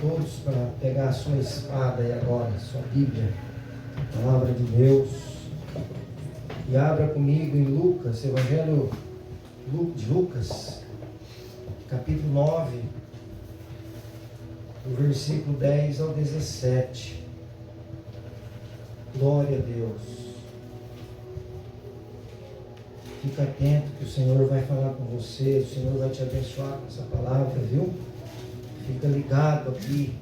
todos para pegar a sua espada e agora, a sua Bíblia, a palavra de Deus. E abra comigo em Lucas, Evangelho de Lucas, capítulo 9, do versículo 10 ao 17. Glória a Deus. Fica atento que o Senhor vai falar com você, o Senhor vai te abençoar com essa palavra, viu? Fica ligado aqui,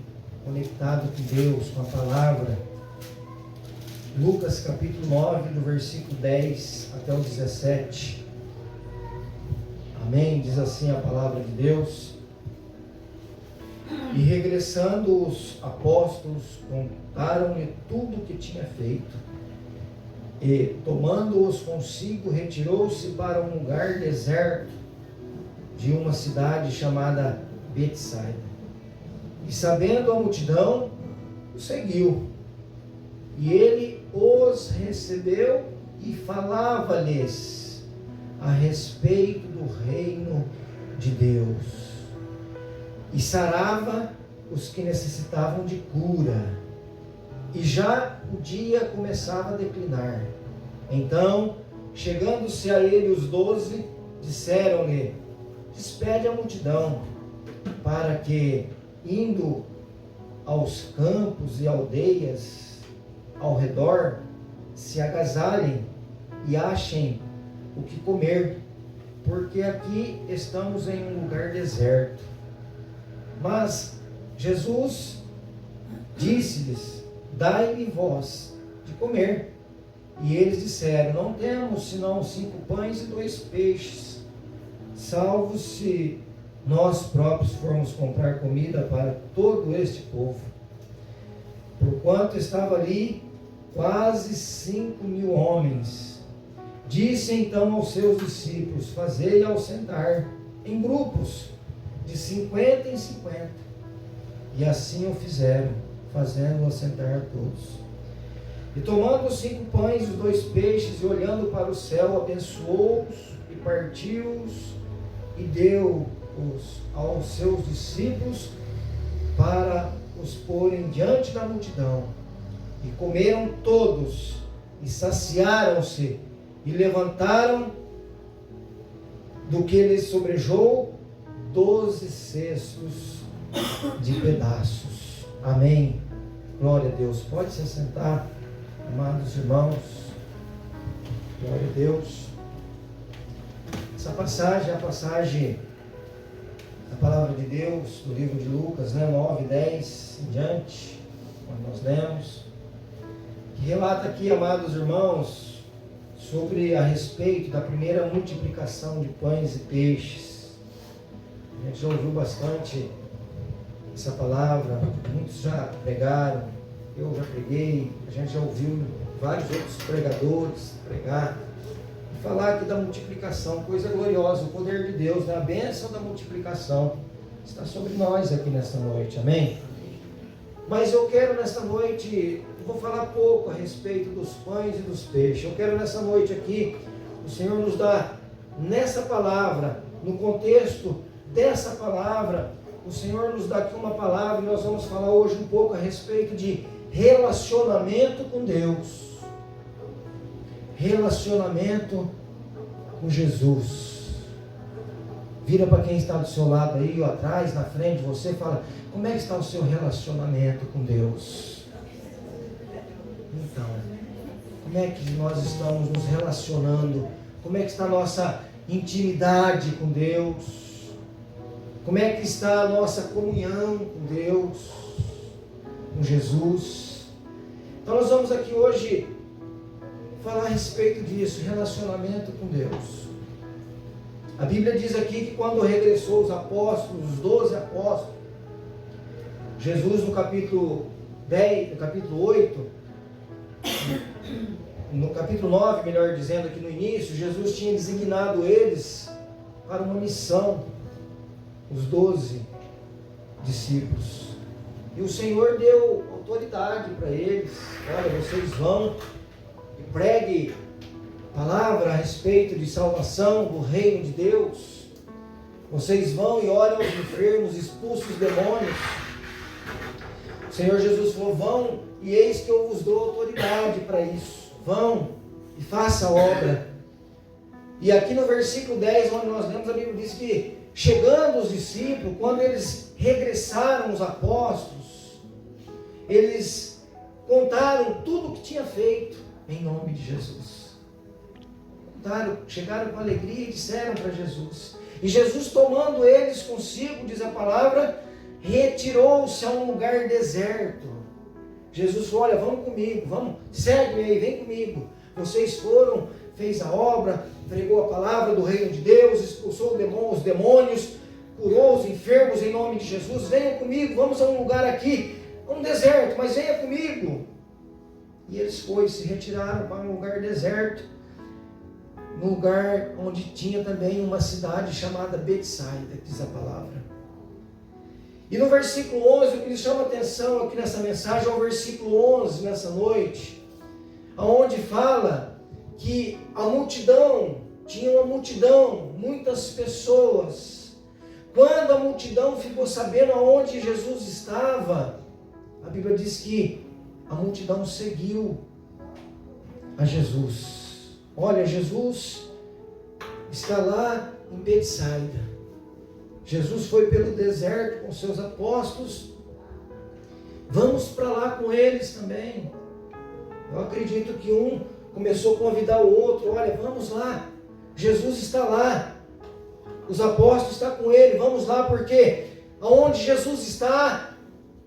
conectado com Deus, com a palavra. Lucas capítulo 9, do versículo 10 até o 17. Amém? Diz assim a palavra de Deus. E regressando os apóstolos, contaram-lhe tudo o que tinha feito. E, tomando-os consigo, retirou-se para um lugar deserto de uma cidade chamada Betsaida. E sabendo a multidão, o seguiu. E ele os recebeu e falava-lhes a respeito do reino de Deus. E sarava os que necessitavam de cura. E já o dia começava a declinar. Então, chegando-se a ele os 12, disseram-lhe: despede a multidão, para que, indo aos campos e aldeias ao redor, se agasalhem e achem o que comer, porque aqui estamos em um lugar deserto. Mas Jesus disse-lhes: dai-me vós de comer. E eles disseram: não temos senão 5 pães e 2 peixes, salvo se nós próprios formos comprar comida para todo este povo. Porquanto estava ali quase 5.000 homens. Disse então aos seus discípulos: fazei-ao sentar em grupos de 50 em 50. E assim o fizeram, fazendo-o sentar todos. E tomando os 5 pães e os 2 peixes, e olhando para o céu, abençoou-os e partiu-os e deu-os aos seus discípulos para os porem diante da multidão. E comeram todos e saciaram-se e levantaram do que lhes sobrejou 12 cestos de pedaços. Amém. Glória a Deus. Pode se assentar, amados irmãos. Glória a Deus. Essa passagem é a passagem da palavra de Deus, do livro de Lucas, 9, 10 em diante, quando nós lemos, que relata aqui, amados irmãos, sobre a respeito da primeira multiplicação de pães e peixes. A gente já ouviu bastante essa palavra, muitos já pregaram, eu já preguei, a gente já ouviu vários outros pregadores pregar e falar aqui da multiplicação, coisa gloriosa, o poder de Deus, a bênção da multiplicação está sobre nós aqui nesta noite, amém? Mas eu quero nesta noite, eu vou falar pouco a respeito dos pães e dos peixes. Eu quero nessa noite aqui, o Senhor nos dá nessa palavra, no contexto dessa palavra, o Senhor nos dá aqui uma palavra e nós vamos falar hoje um pouco a respeito de relacionamento com Deus. Relacionamento com Jesus. Vira para quem está do seu lado aí, ou atrás, na frente de você, fala: como é que está o seu relacionamento com Deus? Então, como é que nós estamos nos relacionando? Como é que está a nossa intimidade com Deus? Como é que está a nossa comunhão com Deus, com Jesus? Então nós vamos aqui hoje falar a respeito disso, relacionamento com Deus. A Bíblia diz aqui que quando regressou os apóstolos, os 12 apóstolos, Jesus no capítulo 10, no capítulo 8, no capítulo 9, melhor dizendo, aqui no início, Jesus tinha designado eles para uma missão, os 12 discípulos. E o Senhor deu autoridade para eles: olha, vocês vão e pregue palavra a respeito de salvação do reino de Deus. Vocês vão e orem aos enfermos, expulsem os demônios. O Senhor Jesus falou: vão, e eis que eu vos dou autoridade para isso. Vão e faça a obra. E aqui no versículo 10, onde nós lemos, a Bíblia diz que, chegando os discípulos, quando eles regressaram, os apóstolos, eles contaram tudo o que tinha feito em nome de Jesus. Contaram, chegaram com alegria e disseram para Jesus. E Jesus, tomando eles consigo, diz a palavra, retirou-se a um lugar deserto. Jesus falou: olha, vamos comigo, vamos, segue-me aí, vem comigo. Vocês foram, fez a obra, pregou a palavra do reino de Deus, expulsou os demônios, curou os enfermos em nome de Jesus. Venham comigo, vamos a um lugar aqui, um deserto, mas venha comigo. E eles se retiraram para um lugar deserto, num lugar onde tinha também uma cidade chamada Betsaida, diz a palavra. E no versículo 11, o que me chama a atenção aqui nessa mensagem é o versículo 11, nessa noite, onde fala que a multidão, tinha uma multidão, muitas pessoas. Quando a multidão ficou sabendo aonde Jesus estava, a Bíblia diz que a multidão seguiu a Jesus. Olha, Jesus está lá em Betsaida. Jesus foi pelo deserto com seus apóstolos. Vamos para lá com eles também. Eu acredito que um começou a convidar o outro: olha, vamos lá, Jesus está lá, os apóstolos estão com ele, vamos lá, porque aonde Jesus está,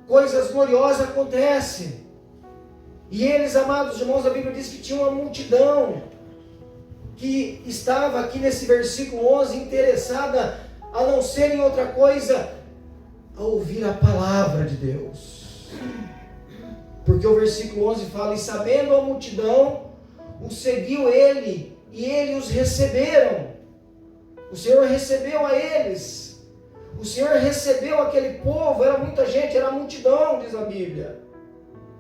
coisas gloriosas acontecem. E eles, amados irmãos, a Bíblia diz que tinha uma multidão que estava aqui nesse versículo 11 interessada a não ser em outra coisa, a ouvir a palavra de Deus. Porque o versículo 11 fala: e sabendo a multidão, o seguiu ele, e ele os receberam. O Senhor recebeu a eles. O Senhor recebeu aquele povo, era muita gente, era a multidão, diz a Bíblia.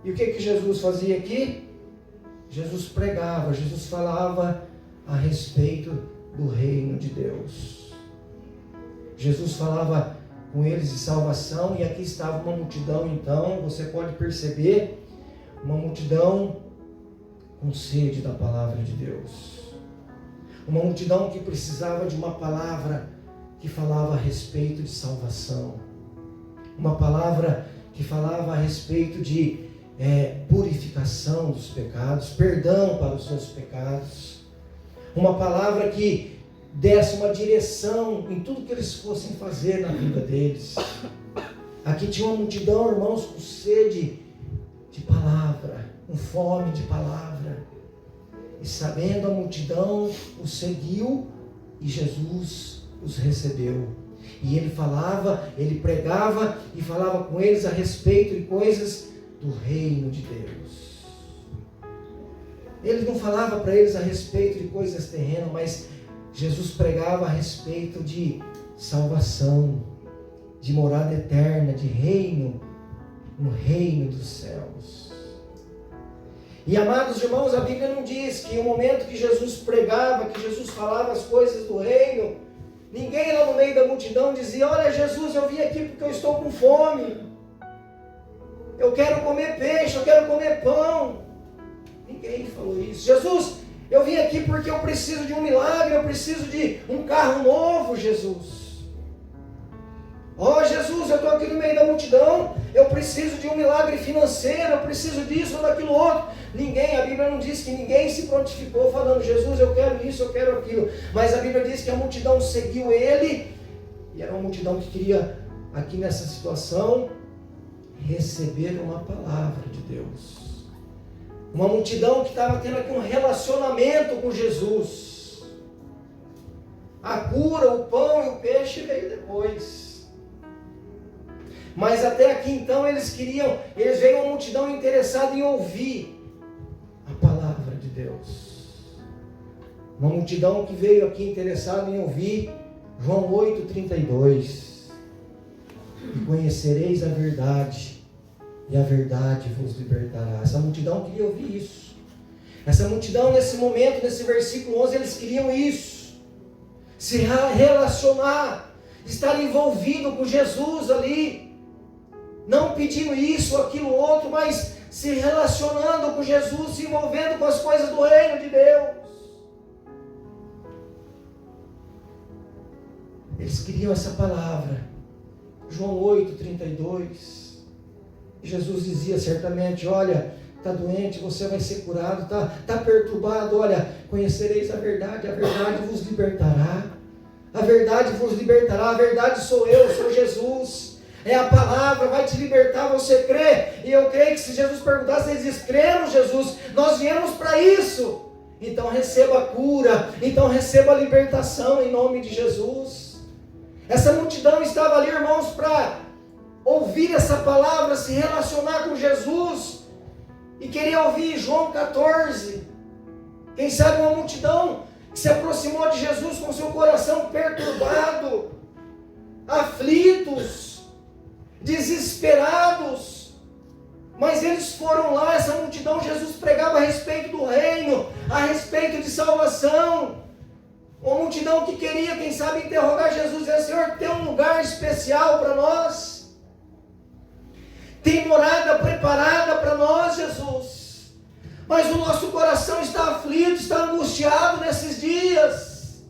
E o que Jesus fazia aqui? Jesus pregava, Jesus falava a respeito do reino de Deus. Jesus falava com eles de salvação, e aqui estava uma multidão, então, você pode perceber, uma multidão com sede da palavra de Deus. Uma multidão que precisava de uma palavra que falava a respeito de salvação. Uma palavra que falava a respeito de purificação dos pecados, perdão para os seus pecados. Uma palavra que desse uma direção em tudo que eles fossem fazer na vida deles. Aqui tinha uma multidão, irmãos, com sede de palavra, com fome de palavra. E sabendo a multidão, os seguiu, e Jesus os recebeu. E ele falava, ele pregava e falava com eles a respeito de coisas do reino de Deus. Ele não falava para eles a respeito de coisas terrenas, mas Jesus pregava a respeito de salvação, de morada eterna, de reino, no reino dos céus. E, amados irmãos, a Bíblia não diz que no momento que Jesus pregava, que Jesus falava as coisas do reino, ninguém lá no meio da multidão dizia: olha, Jesus, eu vim aqui porque eu estou com fome, eu quero comer peixe, eu quero comer pão. Ninguém falou isso. Jesus, eu vim aqui porque eu preciso de um milagre, eu preciso de um carro novo, Jesus. Jesus, eu estou aqui no meio da multidão, eu preciso de um milagre financeiro, eu preciso disso ou daquilo outro. Ninguém, a Bíblia não diz que ninguém se prontificou falando: Jesus, eu quero isso, eu quero aquilo. Mas a Bíblia diz que a multidão seguiu ele, e era uma multidão que queria, aqui nessa situação, receber uma palavra de Deus. Uma multidão que estava tendo aqui um relacionamento com Jesus. A cura, o pão e o peixe veio depois. Mas até aqui então eles veio uma multidão interessada em ouvir a palavra de Deus. Uma multidão que veio aqui interessada em ouvir João 8,32. E conhecereis a verdade, e a verdade vos libertará. Essa multidão queria ouvir isso. Essa multidão, nesse momento, nesse versículo 11, eles queriam isso. Se relacionar, estar envolvido com Jesus ali. não pedindo isso ou aquilo outro, mas se relacionando com Jesus, se envolvendo com as coisas do reino de Deus. Eles queriam essa palavra. João 8:32. Jesus dizia certamente: olha, está doente, você vai ser curado, está perturbado, olha, conhecereis a verdade vos libertará. A verdade vos libertará, a verdade sou eu, sou Jesus. É a palavra, vai te libertar, você crê? E eu creio que se Jesus perguntasse, eles dizem: cremos, Jesus, nós viemos para isso. Então receba a cura, então receba a libertação em nome de Jesus. Essa multidão estava ali, irmãos, para ouvir essa palavra, se relacionar com Jesus, e queria ouvir João 14. Quem sabe uma multidão que se aproximou de Jesus com seu coração perturbado, aflitos, desesperados, mas eles foram lá, essa multidão. Jesus pregava a respeito do reino, a respeito de salvação. Uma multidão que queria, quem sabe, interrogar Jesus e dizer: Senhor, tem um lugar especial para nós? Tem morada preparada para nós, Jesus? Mas o nosso coração está aflito, está angustiado nesses dias.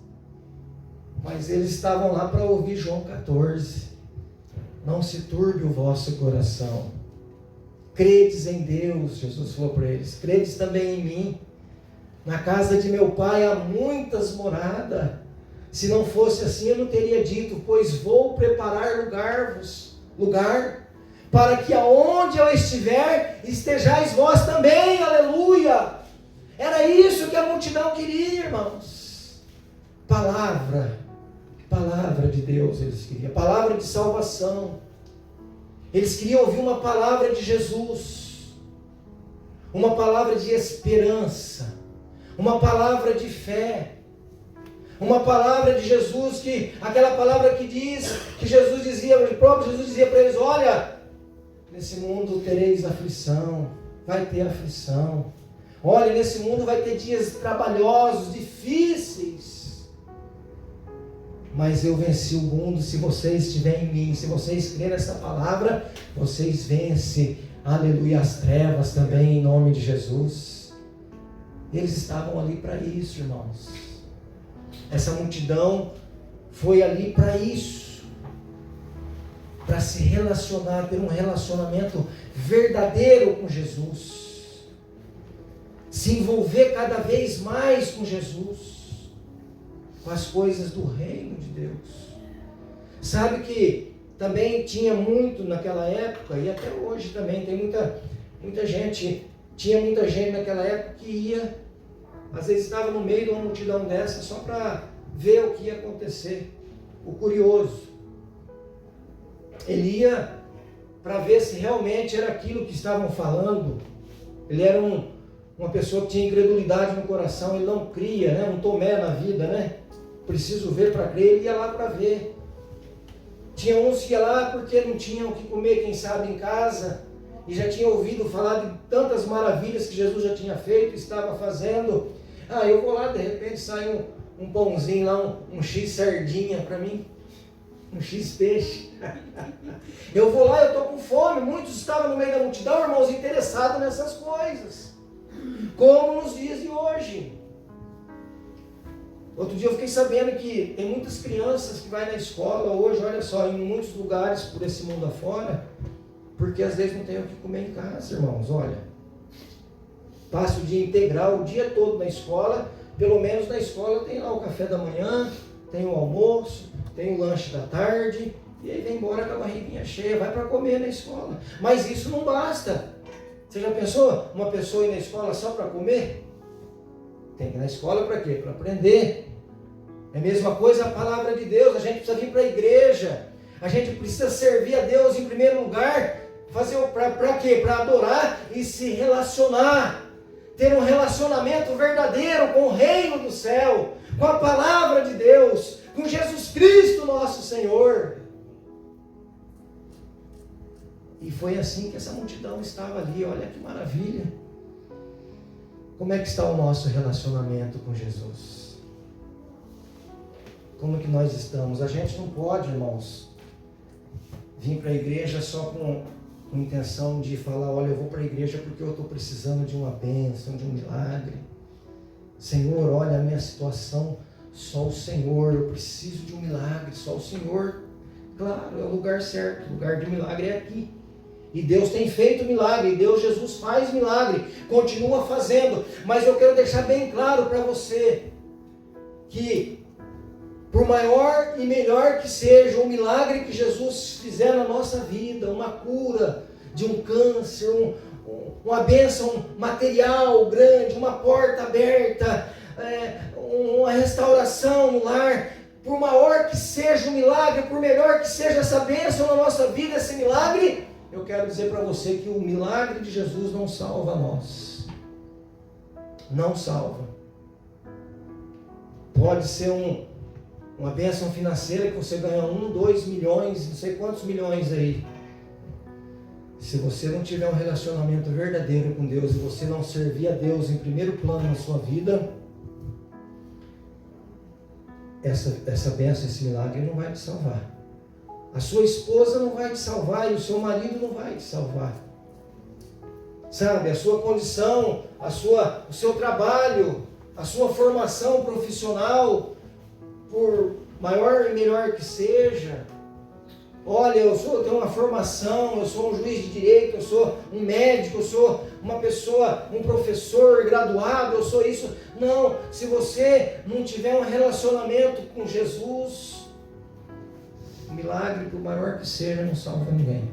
Mas eles estavam lá para ouvir João 14. Não se turbe o vosso coração. Credes em Deus, Jesus falou para eles. Credes também em mim. Na casa de meu pai há muitas moradas. Se não fosse assim, eu não teria dito: pois vou preparar lugar, para que aonde eu estiver, estejais vós também. Aleluia! Era isso que a multidão queria, irmãos. Palavra de Deus eles queriam, palavra de salvação. Eles queriam ouvir uma palavra de Jesus, uma palavra de esperança, uma palavra de fé, uma palavra de Jesus, que aquela palavra que diz, que Jesus dizia, o próprio Jesus dizia para eles: olha, nesse mundo tereis aflição, vai ter aflição. Olha, nesse mundo vai ter dias trabalhosos, difíceis. Mas eu venci o mundo se vocês estiverem em mim. Se vocês crerem nessa palavra, vocês vencem, aleluia, as trevas também, em nome de Jesus. Eles estavam ali para isso, irmãos. Essa multidão foi ali para isso, para se relacionar, ter um relacionamento verdadeiro com Jesus, se envolver cada vez mais com Jesus, com as coisas do reino de Deus. Sabe que também tinha muito naquela época, e até hoje também tem muita gente, tinha muita gente naquela época que ia, às vezes estava no meio de uma multidão dessa só para ver o que ia acontecer. O curioso, ele ia para ver se realmente era aquilo que estavam falando. Ele era uma pessoa que tinha incredulidade no coração, ele não cria, né? Um Tomé na vida, né? Preciso ver para crer. Ele ia lá para ver. Tinha uns que ia lá porque não tinham o que comer, quem sabe, em casa, e já tinha ouvido falar de tantas maravilhas que Jesus já tinha feito, estava fazendo. Eu vou lá, de repente sai um pãozinho lá, um X sardinha para mim, um X peixe. Eu vou lá, eu estou com fome. Muitos estavam no meio da multidão, irmãos, interessados nessas coisas, como nos dias de hoje. Outro dia eu fiquei sabendo que tem muitas crianças que vão na escola hoje, olha só, em muitos lugares por esse mundo afora, porque às vezes não tem o que comer em casa, irmãos. Olha, passa o dia integral, o dia todo na escola. Pelo menos na escola tem lá o café da manhã, tem o almoço, tem o lanche da tarde, e aí vem embora com a barriguinha cheia, vai para comer na escola. Mas isso não basta. Você já pensou uma pessoa ir na escola só para comer? Tem que ir na escola para quê? Para aprender. É a mesma coisa a palavra de Deus. A gente precisa vir para a igreja. A gente precisa servir a Deus em primeiro lugar. Fazer para quê? Para adorar e se relacionar. Ter um relacionamento verdadeiro com o reino do céu, com a palavra de Deus, com Jesus Cristo nosso Senhor. E foi assim que essa multidão estava ali. Olha que maravilha. Como é que está o nosso relacionamento com Jesus? Como é que nós estamos? A gente não pode, irmãos, vir para a igreja só com com intenção de falar, olha, eu vou para a igreja porque eu estou precisando de uma bênção, de um milagre. Senhor, olha a minha situação, só o Senhor, eu preciso de um milagre, só o Senhor. Claro, é o lugar certo, o lugar de milagre é aqui. E Deus tem feito milagre, Deus, Jesus faz milagre, continua fazendo. Mas eu quero deixar bem claro para você, que por maior e melhor que seja o milagre que Jesus fizer na nossa vida, uma cura de um câncer, uma bênção material grande, uma porta aberta, uma restauração no lar, por maior que seja o milagre, por melhor que seja essa bênção na nossa vida, esse milagre, eu quero dizer para você que o milagre de Jesus não salva nós. Não salva. Pode ser uma bênção financeira que você ganha 1, 2 milhões, não sei quantos milhões aí. Se você não tiver um relacionamento verdadeiro com Deus e você não servir a Deus em primeiro plano na sua vida, essa bênção, esse milagre não vai te salvar. A sua esposa não vai te salvar e o seu marido não vai te salvar. Sabe, a sua condição, o seu trabalho, a sua formação profissional, por maior e melhor que seja. Olha, eu tenho uma formação, eu sou um juiz de direito, eu sou um médico, eu sou uma pessoa, um professor graduado, eu sou isso. Não, se você não tiver um relacionamento com Jesus, o milagre, por maior que seja, não salva ninguém.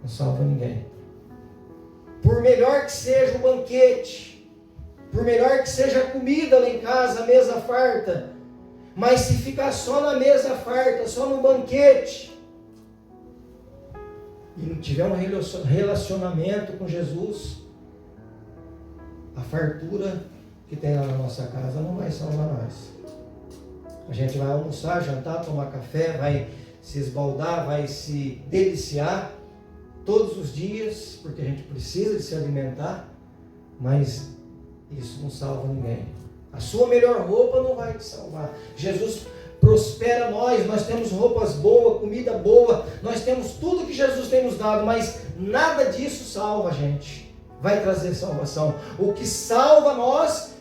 Não salva ninguém. Por melhor que seja o banquete, por melhor que seja a comida lá em casa, a mesa farta, mas se ficar só na mesa farta, só no banquete, e não tiver um relacionamento com Jesus, a fartura que tem lá na nossa casa não vai salvar nós. A gente vai almoçar, jantar, tomar café, vai se esbaldar, vai se deliciar todos os dias, porque a gente precisa de se alimentar, mas isso não salva ninguém. A sua melhor roupa não vai te salvar. Jesus prospera nós temos roupas boas, comida boa, nós temos tudo que Jesus tem nos dado, mas nada disso salva a gente, vai trazer salvação. O que salva nós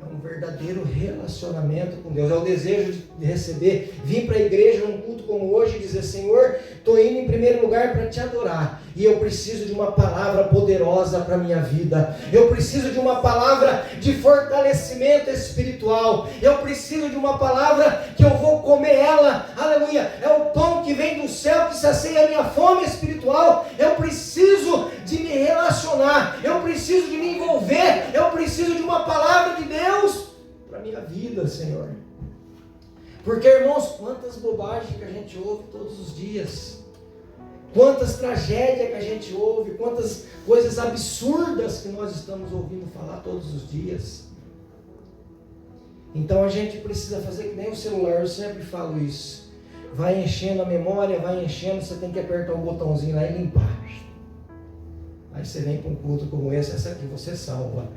é um verdadeiro relacionamento com Deus, é o desejo de receber, vir para a igreja num culto como hoje e dizer, Senhor, estou indo em primeiro lugar para te adorar, e eu preciso de uma palavra poderosa para a minha vida, eu preciso de uma palavra de fortalecimento espiritual, eu preciso de uma palavra que eu vou comer ela, aleluia, é o pão que vem do céu, que sacia a minha fome espiritual. Eu preciso de me relacionar, eu preciso de me envolver, eu preciso de uma palavra de Deus para a minha vida, Senhor. Porque, irmãos, quantas bobagens que a gente ouve todos os dias, quantas tragédias que a gente ouve, quantas coisas absurdas que nós estamos ouvindo falar todos os dias. Então a gente precisa fazer que nem o celular, eu sempre falo isso, vai enchendo a memória, vai enchendo, você tem que apertar o botãozinho lá e limpar. Aí você vem para um culto como esse, essa aqui você salva,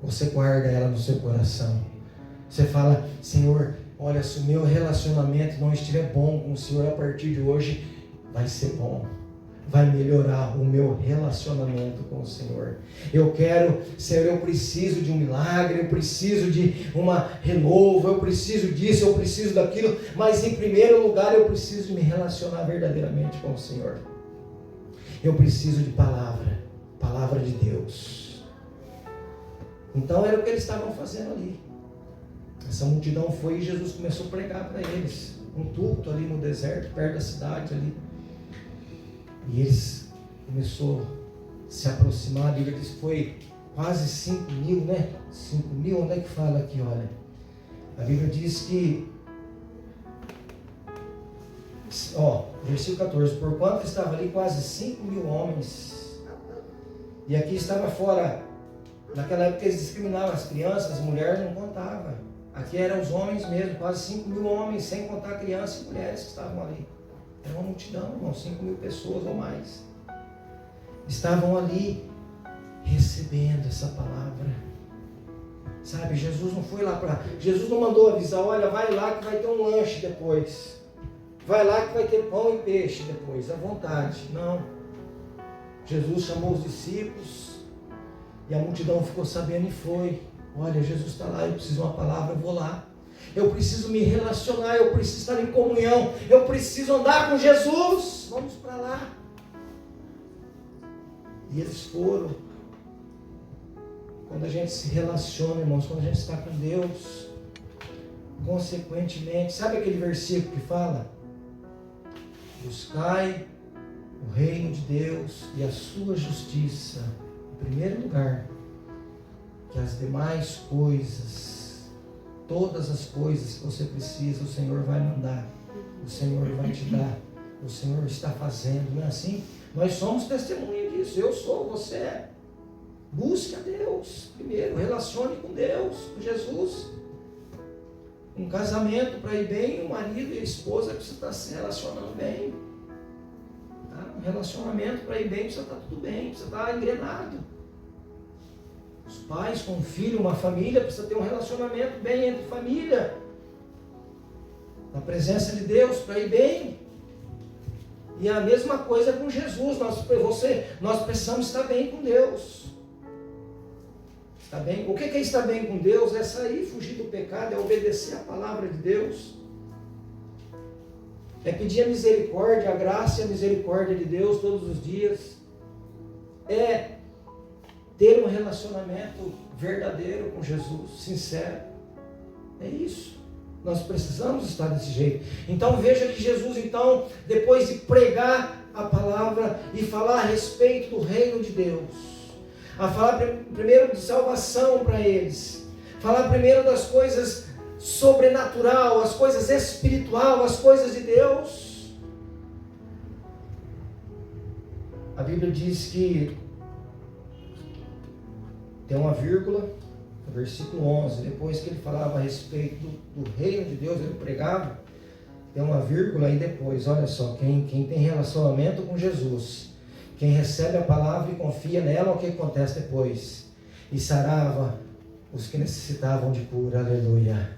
você guarda ela no seu coração. Você fala, Senhor, olha, se o meu relacionamento não estiver bom com o Senhor a partir de hoje, vai ser bom, vai melhorar o meu relacionamento com o Senhor. Eu quero, Senhor, eu preciso de um milagre, eu preciso de uma renovo, eu preciso disso, eu preciso daquilo, mas em primeiro lugar eu preciso de me relacionar verdadeiramente com o Senhor. Eu preciso de palavra de Deus. Então era o que eles estavam fazendo ali. Essa multidão foi e Jesus começou a pregar para eles, um culto ali no deserto, perto da cidade ali. E eles começou a se aproximar, a Bíblia diz que foi quase 5.000, né? 5.000, onde é que fala aqui, olha? A Bíblia diz que, versículo 14, porquanto estava ali quase 5.000 homens, e aqui estava fora, naquela época eles discriminavam as crianças, as mulheres não contavam, aqui eram os homens mesmo, quase 5.000 homens, sem contar crianças e mulheres que estavam ali. Era uma multidão, irmão, 5.000 pessoas ou mais. Estavam ali recebendo essa palavra. Sabe, Jesus não foi lá Jesus não mandou avisar, olha, vai lá que vai ter um lanche depois. Vai lá que vai ter pão e peixe depois, à vontade. Não. Jesus chamou os discípulos e a multidão ficou sabendo e foi. Olha, Jesus está lá, eu preciso de uma palavra, eu vou lá. Eu preciso me relacionar, eu preciso estar em comunhão, eu preciso andar com Jesus. Vamos para lá. E eles foram. Quando a gente se relaciona, irmãos, quando a gente está com Deus, consequentemente, sabe aquele versículo que fala? Buscai o reino de Deus e a sua justiça, em primeiro lugar, que as demais coisas, todas as coisas que você precisa, o Senhor vai mandar, o Senhor vai te dar, o Senhor está fazendo, não é assim? Nós somos testemunha disso, eu sou, você é. Busque a Deus primeiro, relacione com Deus, com Jesus. Um casamento para ir bem, o marido e a esposa precisam estar se relacionando bem. Tá? Um relacionamento para ir bem precisa estar tudo bem, precisa estar engrenado. Os pais com um filho, uma família, precisa ter um relacionamento bem entre família. Na presença de Deus para ir bem. E a mesma coisa com Jesus, nós precisamos estar bem com Deus. Está bem? O que é estar bem com Deus? É sair, fugir do pecado, é obedecer a palavra de Deus. É pedir a misericórdia, a graça e a misericórdia de Deus todos os dias. É ter um relacionamento verdadeiro com Jesus, sincero. É isso. Nós precisamos estar desse jeito. Então veja que Jesus, depois de pregar a palavra e falar a respeito do reino de Deus, a falar primeiro de salvação para eles, falar primeiro das coisas sobrenatural, as coisas espiritual, as coisas de Deus. A Bíblia diz que tem uma vírgula, no versículo 11, depois que ele falava a respeito do reino de Deus, ele pregava, tem uma vírgula aí depois, olha só, quem tem relacionamento com Jesus, quem recebe a palavra e confia nela, o que acontece depois? E sarava os que necessitavam de cura, aleluia,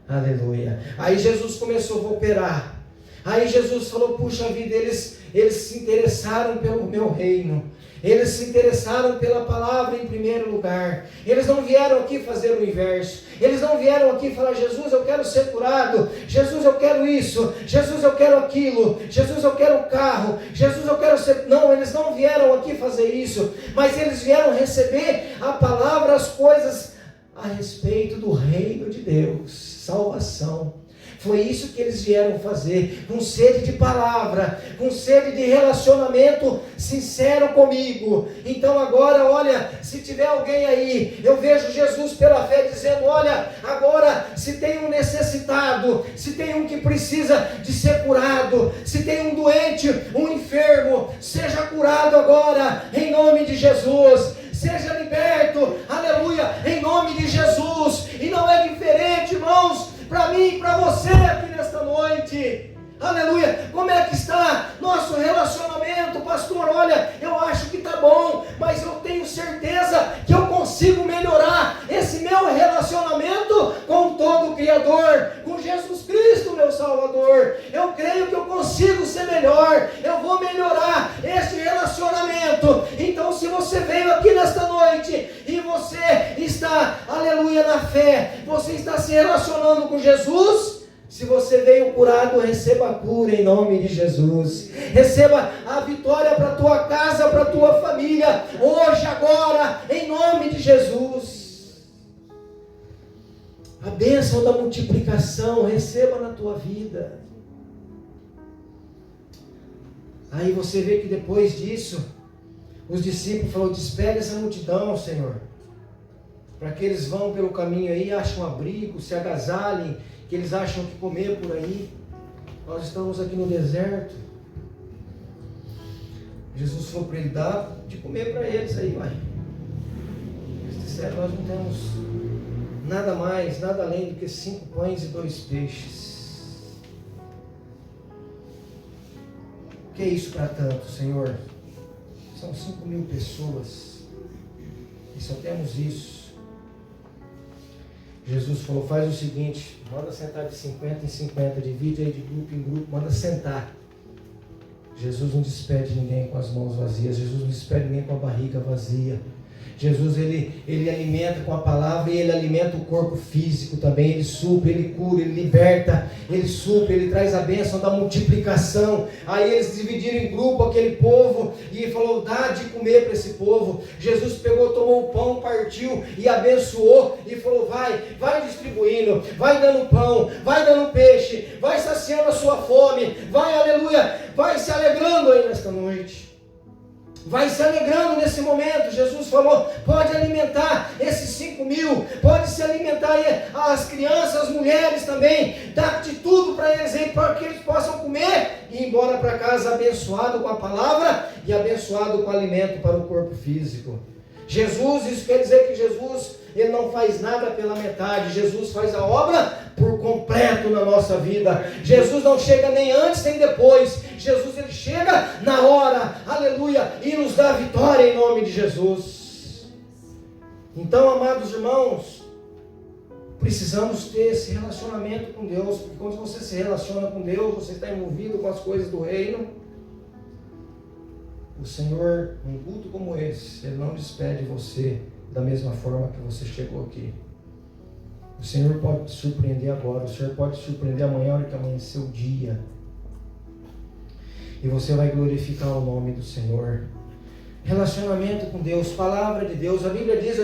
aleluia. Aí Jesus começou a operar, aí Jesus falou, puxa vida, eles se interessaram pelo meu reino, eles se interessaram pela palavra em primeiro lugar, eles não vieram aqui fazer o inverso, eles não vieram aqui falar, Jesus eu quero ser curado, Jesus eu quero isso, Jesus eu quero aquilo, Jesus eu quero carro, Jesus eu quero ser... Não, eles não vieram aqui fazer isso, mas eles vieram receber a palavra, as coisas a respeito do reino de Deus, salvação. Foi isso que eles vieram fazer, com sede de palavra, com sede de relacionamento sincero comigo. Então agora, olha, se tiver alguém aí, eu vejo Jesus pela fé dizendo, olha, agora se tem um necessitado, se tem um que precisa de ser curado, se tem um doente, um enfermo, seja curado agora, em nome de Jesus. Seja liberto, aleluia, em nome de Jesus. E não é diferente, irmãos, para mim e para você aqui nesta noite. Aleluia, como é que está nosso relacionamento, pastor? Olha, eu acho que está bom, mas eu tenho certeza que eu consigo melhorar esse meu relacionamento com todo o Criador, com Jesus Cristo, meu Salvador. Eu creio que eu consigo ser melhor, eu vou melhorar esse relacionamento. Então, se você veio aqui nesta noite e você está, aleluia, na fé, você está se relacionando com Jesus, se você veio curado, receba a cura em nome de Jesus. Receba a vitória para a tua casa, para a tua família, hoje, agora, em nome de Jesus. A bênção da multiplicação, receba na tua vida. Aí você vê que depois disso, os discípulos falaram, despede essa multidão, Senhor, para que eles vão pelo caminho aí, achem um abrigo, se agasalhem, que eles acham que comer por aí. Nós estamos aqui no deserto. Jesus falou para ele dar de comer para eles aí, uai. Eles disseram, nós não temos nada mais, nada além do que 5 pães e 2 peixes. O que é isso para tanto, Senhor? São 5.000 pessoas e só temos isso. Jesus falou, faz o seguinte, manda sentar de 50 em 50, divide aí de grupo em grupo, manda sentar. Jesus não despede ninguém com as mãos vazias. Jesus não despede ninguém com a barriga vazia. Jesus, ele alimenta com a palavra e ele alimenta o corpo físico também. Ele supre, ele cura, ele liberta, ele supre, ele traz a bênção da multiplicação. Aí eles dividiram em grupo aquele povo e falou: dá de comer para esse povo. Jesus pegou, tomou o pão, partiu e abençoou e falou: vai distribuindo, vai dando pão, vai dando peixe, vai saciando a sua fome, vai, aleluia, vai se alegrando aí nesta noite. Vai se alegrando nesse momento. Jesus falou: pode alimentar esses 5.000, pode se alimentar aí as crianças, as mulheres também, dá de tudo para eles aí, para que eles possam comer e ir embora para casa abençoado com a palavra e abençoado com o alimento para o corpo físico. Jesus, isso quer dizer que Jesus, ele não faz nada pela metade. Jesus faz a obra por completo na nossa vida. Jesus não chega nem antes nem depois. Jesus, ele chega na hora, aleluia, e nos dá vitória em nome de Jesus. Então, amados irmãos, precisamos ter esse relacionamento com Deus, porque quando você se relaciona com Deus, você está envolvido com as coisas do reino. O Senhor, num culto como esse, Ele não despede você da mesma forma que você chegou aqui. O Senhor pode te surpreender agora, o Senhor pode te surpreender amanhã, a hora que amanhecer o dia. E você vai glorificar o nome do Senhor. Relacionamento com Deus, palavra de Deus. A Bíblia diz,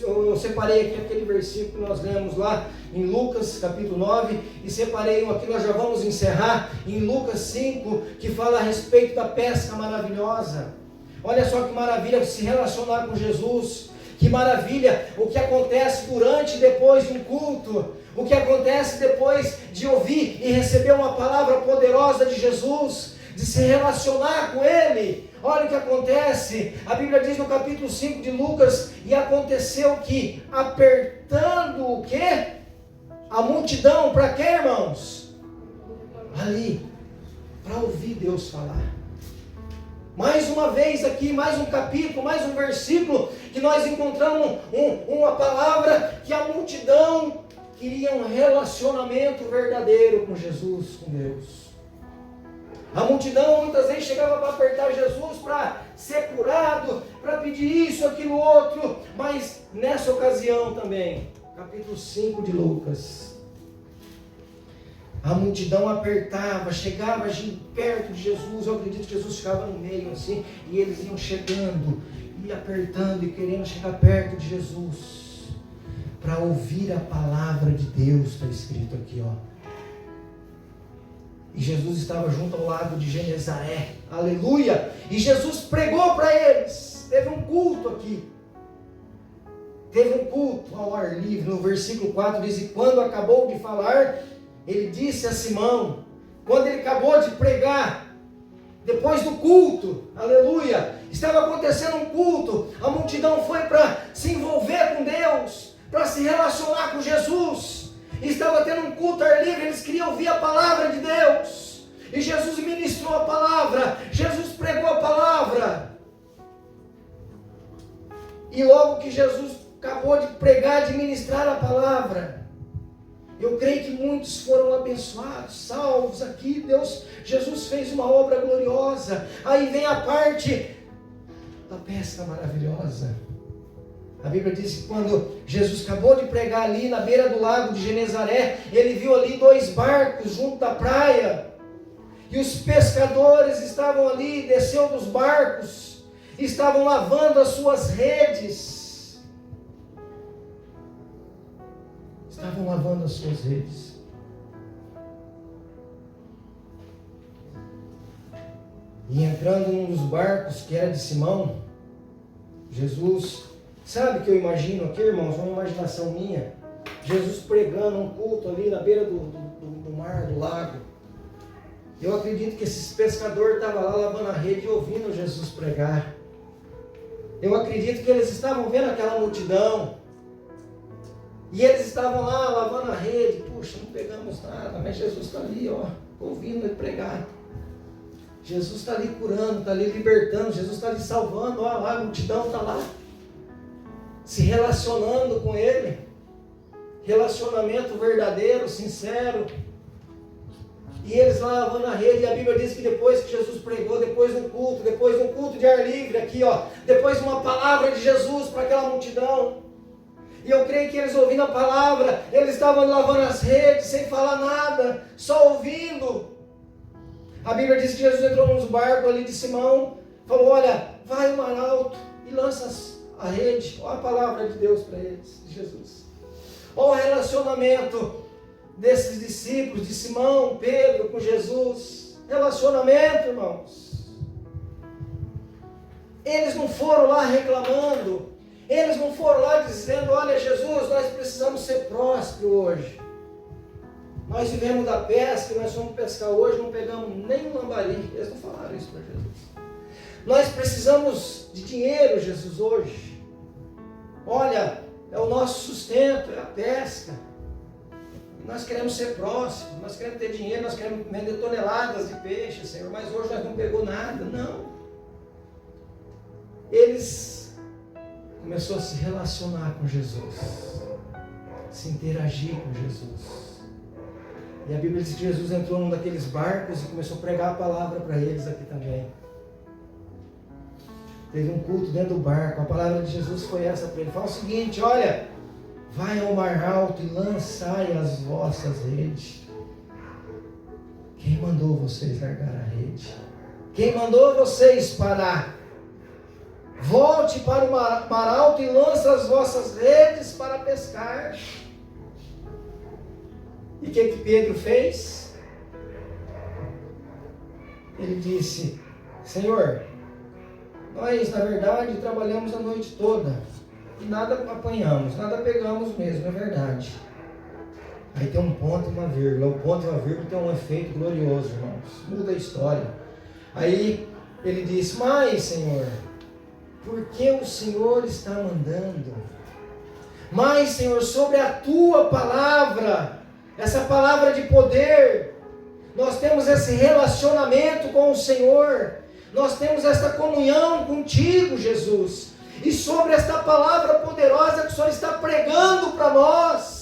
eu separei aqui aquele versículo que nós lemos lá em Lucas capítulo 9, e separei um aqui, nós já vamos encerrar, em Lucas 5, que fala a respeito da pesca maravilhosa. Olha só que maravilha se relacionar com Jesus, que maravilha o que acontece durante e depois de um culto, o que acontece depois de ouvir e receber uma palavra poderosa de Jesus, de se relacionar com Ele. Olha o que acontece, a Bíblia diz no capítulo 5 de Lucas: e aconteceu que, apertando o quê? A multidão, para quê, irmãos? Ali, para ouvir Deus falar. Mais uma vez aqui, mais um capítulo, mais um versículo, que nós encontramos uma palavra que a multidão queria um relacionamento verdadeiro com Jesus, com Deus. A multidão muitas vezes chegava para apertar Jesus, para ser curado, para pedir isso, aquilo, outro. Mas nessa ocasião também, capítulo 5 de Lucas, a multidão apertava, chegava perto de Jesus. Eu acredito que Jesus ficava no meio assim, e eles iam chegando, e apertando e querendo chegar perto de Jesus, para ouvir a palavra de Deus. Está escrito aqui, ó. E Jesus estava junto ao lago de Genezaré, aleluia, e Jesus pregou para eles. Teve um culto aqui, teve um culto ao ar livre. No versículo 4 diz: e quando acabou de falar, ele disse a Simão, quando ele acabou de pregar, depois do culto, aleluia, estava acontecendo um culto, a multidão foi para se envolver com Deus, para se relacionar com Jesus. Estava tendo um culto ao ar livre, eles queriam ouvir a palavra de Deus, e Jesus ministrou a palavra, Jesus pregou a palavra, e logo que Jesus acabou de pregar, de ministrar a palavra, eu creio que muitos foram abençoados, salvos aqui. Jesus fez uma obra gloriosa. Aí vem a parte da pesca maravilhosa. A Bíblia diz que quando Jesus acabou de pregar ali na beira do lago de Genezaré, ele viu ali 2 barcos junto da praia, e os pescadores estavam ali, desceu dos barcos, estavam lavando as suas redes. Estavam lavando as suas redes. E entrando num dos barcos, que era de Simão, Jesus, sabe o que eu imagino aqui, irmãos? Uma imaginação minha. Jesus pregando um culto ali na beira do mar, do lago. Eu acredito que esses pescadores estavam lá lavando a rede e ouvindo Jesus pregar. Eu acredito que eles estavam vendo aquela multidão. E eles estavam lá lavando a rede. Puxa, não pegamos nada, mas Jesus está ali, ó, ouvindo ele pregar. Jesus está ali curando, está ali libertando, Jesus está ali salvando, ó, lá a multidão está lá, se relacionando com Ele. Relacionamento verdadeiro, sincero. E eles lá lavando a rede, e a Bíblia diz que depois que Jesus pregou, depois de um culto de ar livre aqui, ó, depois de uma palavra de Jesus para aquela multidão, e eu creio que eles ouvindo a palavra, eles estavam lavando as redes, sem falar nada, só ouvindo. A Bíblia diz que Jesus entrou nos barcos ali de Simão, falou, olha, vai o mar alto e lança a rede. Olha a palavra de Deus para eles, de Jesus. Olha o relacionamento desses discípulos, de Simão, Pedro com Jesus. Relacionamento, irmãos. Eles não foram lá reclamando, eles não foram lá dizendo, olha Jesus, nós precisamos ser prósperos hoje. Nós vivemos da pesca, nós fomos pescar hoje, não pegamos nem um lambari. Eles não falaram isso para Jesus. Nós precisamos de dinheiro, Jesus, hoje. Olha, é o nosso sustento, é a pesca. Nós queremos ser próximos, nós queremos ter dinheiro, nós queremos vender toneladas de peixe, Senhor, mas hoje nós não pegou nada. Não. Eles começaram a se relacionar com Jesus, se interagir com Jesus. E a Bíblia diz que Jesus entrou num daqueles barcos e começou a pregar a palavra para eles aqui também. Teve um culto dentro do barco, a palavra de Jesus foi essa para ele. Fala o seguinte, olha, vai ao mar alto e lançai as vossas redes. Quem mandou vocês largar a rede? Quem mandou vocês parar? Volte para o mar alto e lance as vossas redes para pescar. E o que Pedro fez? Ele disse, Senhor, nós na verdade trabalhamos a noite toda e nada apanhamos, nada pegamos mesmo, é verdade. Aí tem um ponto e uma vírgula, o ponto e uma vírgula tem um efeito glorioso, irmãos, muda a história. Aí ele disse, mas Senhor, por que o Senhor está mandando? Mas Senhor, sobre a tua palavra, essa palavra de poder, nós temos esse relacionamento com o Senhor, nós temos esta comunhão contigo, Jesus, e sobre esta palavra poderosa que o Senhor está pregando para nós,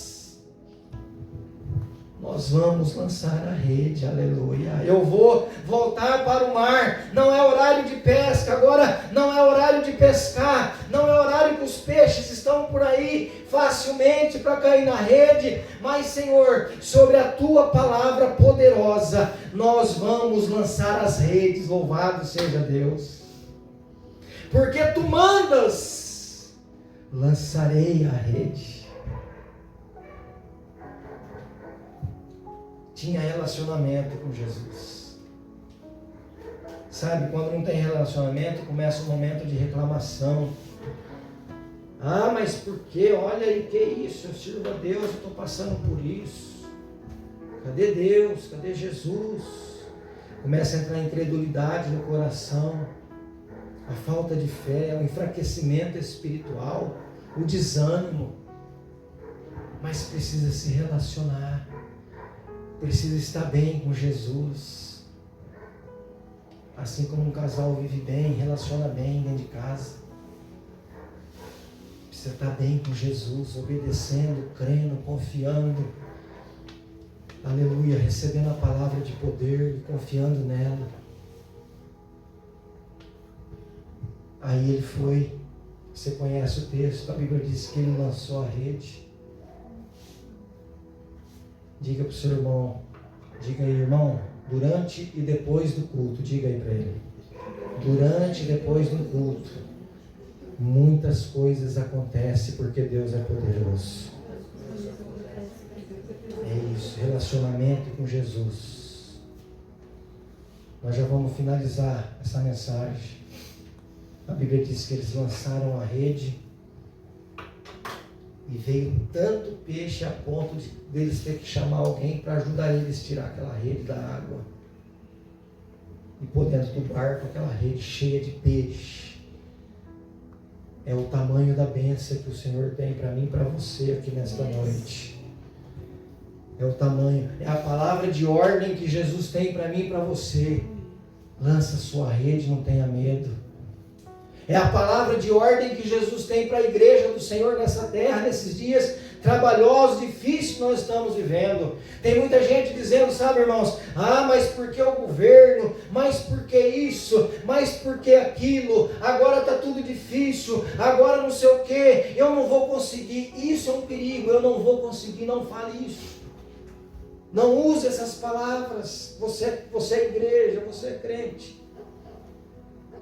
nós vamos lançar a rede, aleluia. Eu vou voltar para o mar, não é horário de pesca, agora não é horário de pescar, não é horário que os peixes estão por aí facilmente para cair na rede, mas Senhor, sobre a tua palavra poderosa, nós vamos lançar as redes, louvado seja Deus, porque tu mandas, lançarei a rede. Tinha relacionamento com Jesus. Sabe, quando não tem relacionamento, começa um momento de reclamação. Ah, mas por quê? Olha aí, que isso? Eu sirvo a Deus, eu estou passando por isso. Cadê Deus? Cadê Jesus? Começa a entrar a incredulidade no coração, a falta de fé, o enfraquecimento espiritual, o desânimo. Mas precisa se relacionar. Precisa estar bem com Jesus. Assim como um casal vive bem, relaciona bem dentro de casa. Precisa estar bem com Jesus, obedecendo, crendo, confiando. Aleluia, recebendo a palavra de poder e confiando nela. Aí ele foi, você conhece o texto, a Bíblia diz que ele lançou a rede. Diga para o seu irmão, diga aí, irmão, durante e depois do culto, diga aí para ele. Durante e depois do culto, muitas coisas acontecem porque Deus é poderoso. É isso, relacionamento com Jesus. Nós já vamos finalizar essa mensagem. A Bíblia diz que eles lançaram a rede e veio tanto peixe a ponto de eles ter que chamar alguém para ajudar eles a tirar aquela rede da água. E por dentro do barco, aquela rede cheia de peixe. É o tamanho da bênção que o Senhor tem para mim e para você aqui nesta noite. É o tamanho, é a palavra de ordem que Jesus tem para mim e para você. Lança sua rede, não tenha medo. É a palavra de ordem que Jesus tem para a igreja do Senhor nessa terra, nesses dias trabalhosos, difíceis que nós estamos vivendo. Tem muita gente dizendo, sabe, irmãos, mas por que o governo? Mas por que isso? Mas por que aquilo? Agora está tudo difícil, agora não sei o que, eu não vou conseguir. Isso é um perigo, eu não vou conseguir. Não fale isso. Não use essas palavras. Você é igreja, você é crente.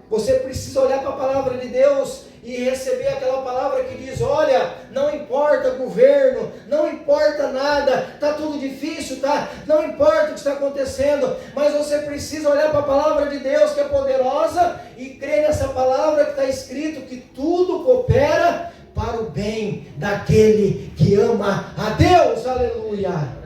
Você precisa olhar para a palavra de Deus e receber aquela palavra que diz, olha, não importa governo, não importa nada, está tudo difícil, tá? Não importa o que está acontecendo, mas você precisa olhar para a palavra de Deus que é poderosa e crer nessa palavra que está escrito que tudo coopera para o bem daquele que ama a Deus, aleluia.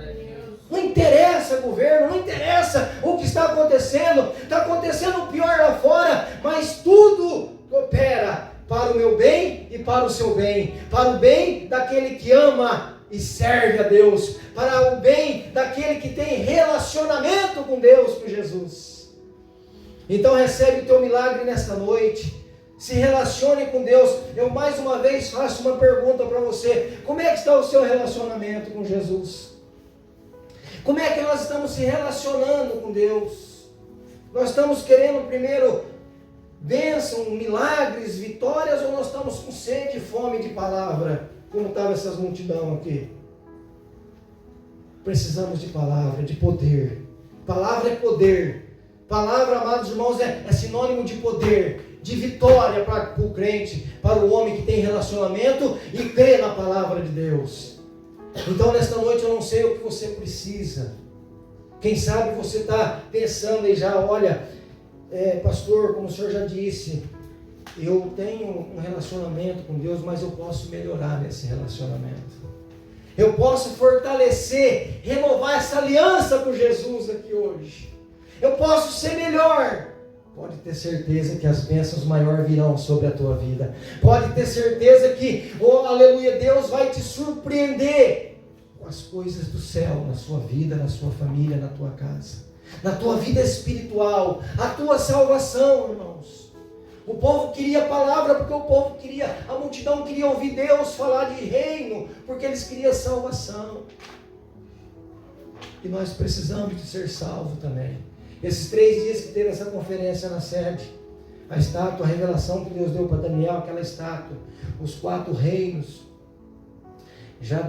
Não interessa governo, não interessa o que está acontecendo o pior lá fora, mas tudo coopera para o meu bem e para o seu bem, para o bem daquele que ama e serve a Deus, para o bem daquele que tem relacionamento com Deus, com Jesus. Então recebe o teu milagre nesta noite, se relacione com Deus. Eu mais uma vez faço uma pergunta para você, como é que está o seu relacionamento com Jesus? Como é que nós estamos se relacionando com Deus? Nós estamos querendo primeiro bênção, milagres, vitórias, ou nós estamos com sede e fome de palavra, como estavam essas multidão aqui? Precisamos de palavra, de poder. Palavra é poder. Palavra, amados irmãos, é sinônimo de poder, de vitória para o crente, para o homem que tem relacionamento e crê na palavra de Deus. Então nesta noite eu não sei o que você precisa. Quem sabe você está pensando e já, olha, pastor, como o senhor já disse, eu tenho um relacionamento com Deus, mas eu posso melhorar nesse relacionamento. Eu posso fortalecer, renovar essa aliança com Jesus aqui hoje. Eu posso ser melhor. Pode ter certeza que as bênçãos maiores virão sobre a tua vida. Pode ter certeza que, aleluia, Deus vai te surpreender com as coisas do céu, na sua vida, na sua família, na tua casa, na tua vida espiritual, a tua salvação, irmãos. O povo queria palavra porque a multidão queria ouvir Deus falar de reino, porque eles queriam salvação. E nós precisamos de ser salvos também. Esses 3 dias que teve essa conferência na sede, a estátua, a revelação que Deus deu para Daniel, aquela estátua, os 4 reinos,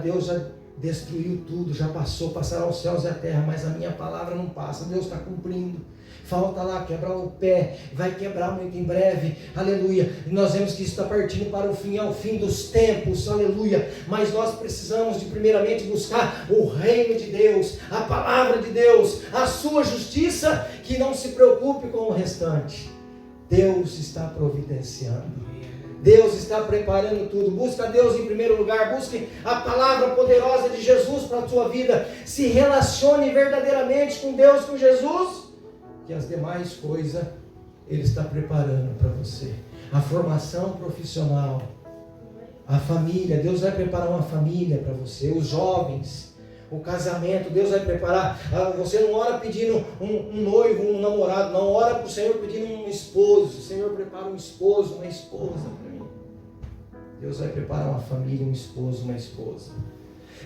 Deus já destruiu tudo, já passaram os céus e a terra, mas a minha palavra não passa, Deus está cumprindo. Falta lá quebrar o pé, vai quebrar muito em breve, aleluia. E nós vemos que isso está partindo para o fim, é o fim dos tempos, aleluia. Mas nós precisamos de primeiramente buscar o reino de Deus, a palavra de Deus, a sua justiça, que não se preocupe com o restante. Deus está providenciando. Deus está preparando tudo. Busca Deus em primeiro lugar. Busque a palavra poderosa de Jesus para a sua vida. Se relacione verdadeiramente com Deus, com Jesus, que as demais coisas Ele está preparando para você. A formação profissional, a família, Deus vai preparar uma família para você. Os jovens, o casamento, Deus vai preparar. Você não ora pedindo um noivo, um namorado, não. Ora para o Senhor pedindo um esposo. O Senhor prepara um esposo, uma esposa para mim. Deus vai preparar uma família, um esposo, uma esposa.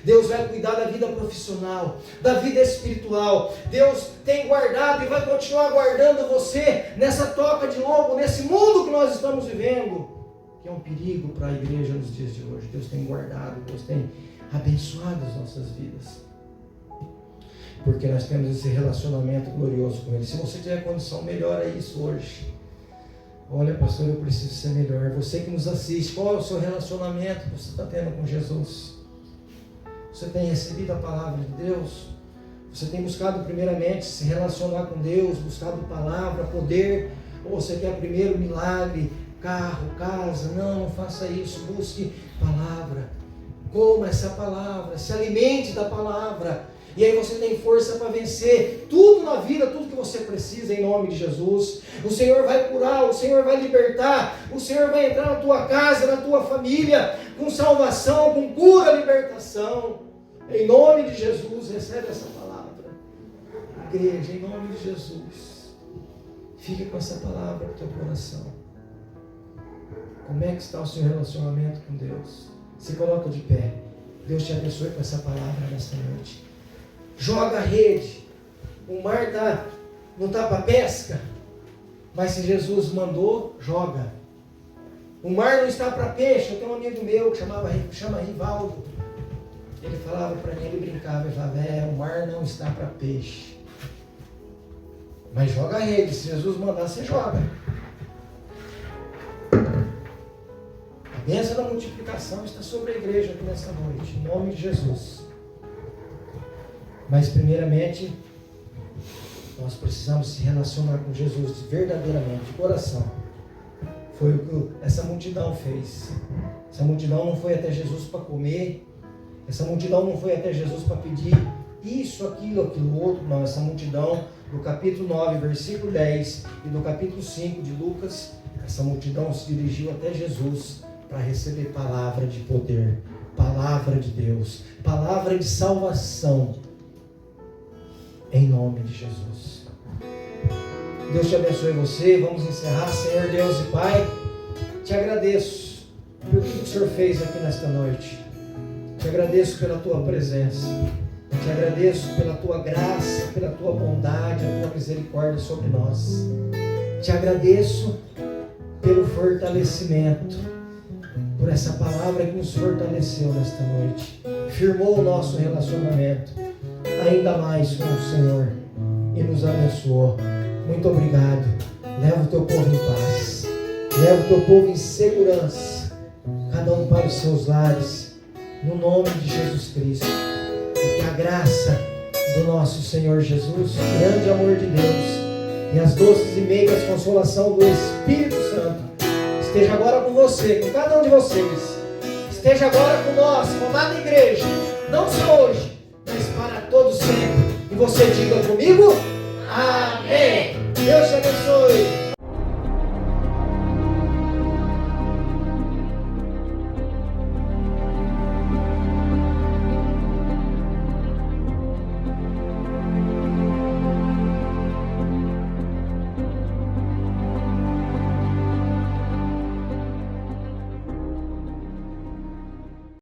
Deus vai cuidar da vida profissional, da vida espiritual. Deus tem guardado e vai continuar guardando você nessa toca de lobo, nesse mundo que nós estamos vivendo, que é um perigo para a igreja nos dias de hoje. Deus tem guardado, Deus tem abençoado as nossas vidas, porque nós temos esse relacionamento glorioso com Ele. Se você tiver condição, melhora isso hoje. Olha, pastor, eu preciso ser melhor. Você que nos assiste, qual é o seu relacionamento que você está tendo com Jesus? Você tem recebido a palavra de Deus? Você tem buscado primeiramente se relacionar com Deus, buscado palavra, poder? Ou você quer primeiro milagre, carro, casa? Não faça isso. Busque palavra. Coma essa palavra, se alimente da palavra. E aí você tem força para vencer tudo na vida, tudo que você precisa em nome de Jesus. O Senhor vai curar, o Senhor vai libertar, o Senhor vai entrar na tua casa, na tua família, com salvação, com cura, libertação. Em nome de Jesus, recebe essa palavra. Igreja, em nome de Jesus, fique com essa palavra no teu coração. Como é que está o seu relacionamento com Deus? Se coloca de pé. Deus te abençoe com essa palavra nesta noite. Joga a rede. O mar não está para pesca, mas se Jesus mandou, joga. O mar não está para peixe. Eu tenho um amigo meu que chama Rivaldo. Ele falava para mim, ele brincava, ele falava, o mar não está para peixe. Mas joga a rede. Se Jesus mandar, você joga. A bênção da multiplicação está sobre a igreja aqui nesta noite, em nome de Jesus. Mas primeiramente, nós precisamos se relacionar com Jesus verdadeiramente, de coração. Foi o que essa multidão fez. Essa multidão não foi até Jesus para comer. Essa multidão não foi até Jesus para pedir isso, aquilo outro. Não, essa multidão, do capítulo 9, versículo 10 e do capítulo 5 de Lucas, essa multidão se dirigiu até Jesus para receber palavra de poder, palavra de Deus, palavra de salvação, em nome de Jesus. Deus te abençoe você. Vamos encerrar. Senhor Deus e Pai, te agradeço por tudo que o Senhor fez aqui nesta noite. Te agradeço pela tua presença. Te agradeço pela tua graça, pela tua bondade, a tua misericórdia sobre nós. Te agradeço pelo fortalecimento, por essa palavra que nos fortaleceu nesta noite, firmou o nosso relacionamento ainda mais com o Senhor e nos abençoou. Muito obrigado. Leva o teu povo em paz, leva o teu povo em segurança, cada um para os seus lares, no nome de Jesus Cristo. E que a graça do nosso Senhor Jesus, o grande amor de Deus e as doces e meigas consolação do Espírito Santo esteja agora com você, com cada um de vocês. Esteja agora com nós, com a amada igreja, não só hoje, mas para todos sempre. E você diga comigo, amém. Deus te abençoe.